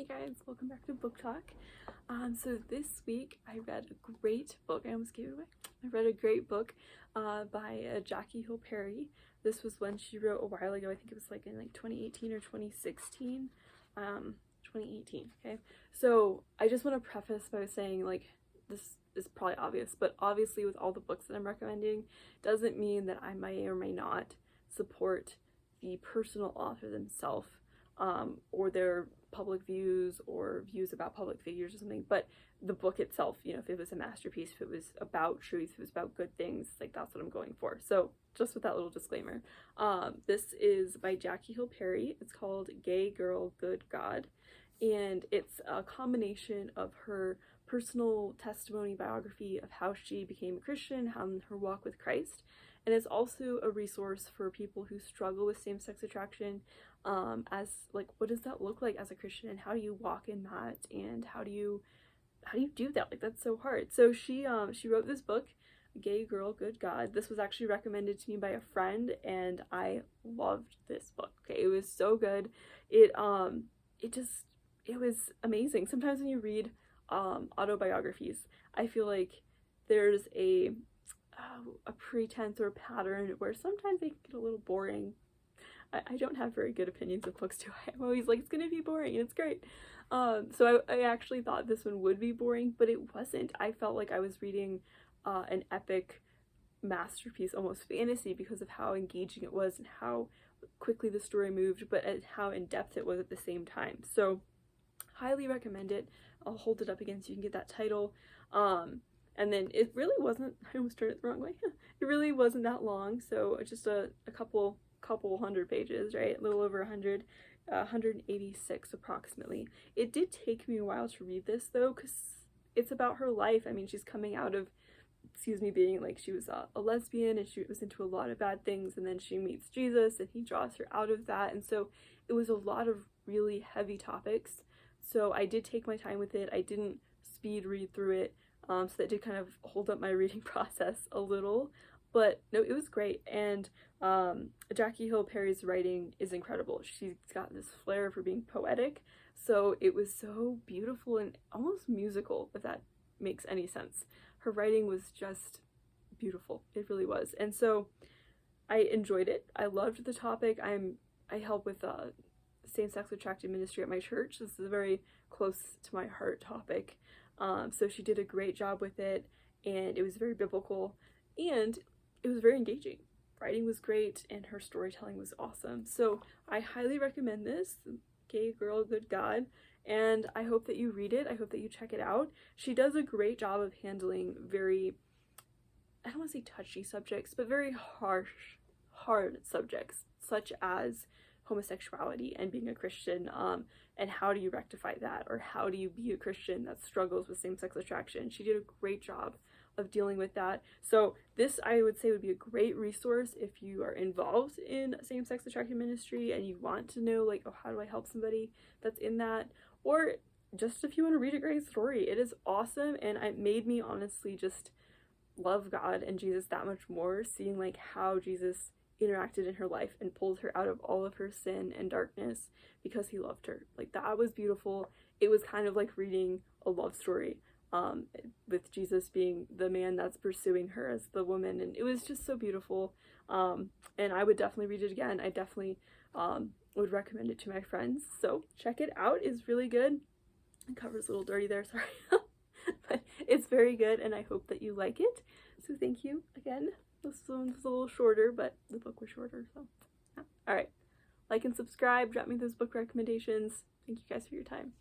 Hey guys, welcome back to Book Talk. So this week I read a great book. I almost gave it away. I read a great book by Jackie Hill Perry. This was one she wrote a while ago. I think it was like in 2018 or 2016. 2018. Okay. So I just want to preface by saying this is probably obvious, but obviously with all the books that I'm recommending doesn't mean that I may or may not support the personal author themselves. Or their public views or views about public figures or something, but the book itself, if it was a masterpiece, if it was about truth, if it was about good things, that's what I'm going for. So just with that little disclaimer, this is by Jackie Hill Perry. It's called Gay Girl, Good God, and it's a combination of her personal testimony biography of how she became a Christian, how her walk with Christ, and it's also a resource for people who struggle with same-sex attraction, as what does that look like as a Christian, and how do you walk in that, and how do you do that? That's so hard. So she wrote this book, Gay Girl, Good God. This was actually recommended to me by a friend, and I loved this book. Okay, it was so good. It was amazing. Sometimes when you read autobiographies, I feel like there's a pretense or a pattern where sometimes they can get a little boring. I don't have very good opinions of books, do I? I'm always like, it's gonna be boring, and it's great. So I actually thought this one would be boring, but it wasn't. I felt like I was reading an epic masterpiece, almost fantasy, because of how engaging it was and how quickly the story moved, but how in-depth it was at the same time. So highly recommend it. I'll hold it up again so you can get that title. And then it really wasn't, I almost turned it the wrong way. It really wasn't that long, so just a couple hundred pages, right? A little over 100, 186 approximately. It did take me a while to read this though, because it's about her life. I mean, she's coming out of, being she was a lesbian, and she was into a lot of bad things, and then she meets Jesus and he draws her out of that, and so it was a lot of really heavy topics. So I did take my time with it. I didn't speed read through it, so that did kind of hold up my reading process a little, but no, it was great. And Jackie Hill Perry's writing is incredible. She's got this flair for being poetic, so it was so beautiful and almost musical, if that makes any sense. Her writing was just beautiful. It really was. And so I enjoyed it. I loved the topic. I help with same-sex attracted ministry at my church. This is a very close to my heart topic. So she did a great job with it, and it was very biblical, and it was very engaging. Writing was great, and her storytelling was awesome. So I highly recommend this, Gay Girl, Good God, and I hope that you read it. I hope that you check it out. She does a great job of handling very, I don't want to say touchy subjects, but very hard subjects, such as homosexuality and being a Christian, and how do you rectify that, or how do you be a Christian that struggles with same-sex attraction. She did a great job of dealing with that. So this, I would say, would be a great resource if you are involved in same-sex attraction ministry and you want to know oh, how do I help somebody that's in that, or just if you want to read a great story. It is awesome, and it made me honestly just love God and Jesus that much more, seeing how Jesus interacted in her life and pulled her out of all of her sin and darkness because he loved her. That was beautiful. It was kind of like reading a love story, with Jesus being the man that's pursuing her as the woman, and it was just so beautiful. And I would definitely read it again. I definitely would recommend it to my friends, so check it out. It's really good. The cover's a little dirty there, sorry. But it's very good, and I hope that you like it. So thank you again. This one was a little shorter, but the book was shorter, so yeah. Alright, like and subscribe, drop me those book recommendations. Thank you guys for your time.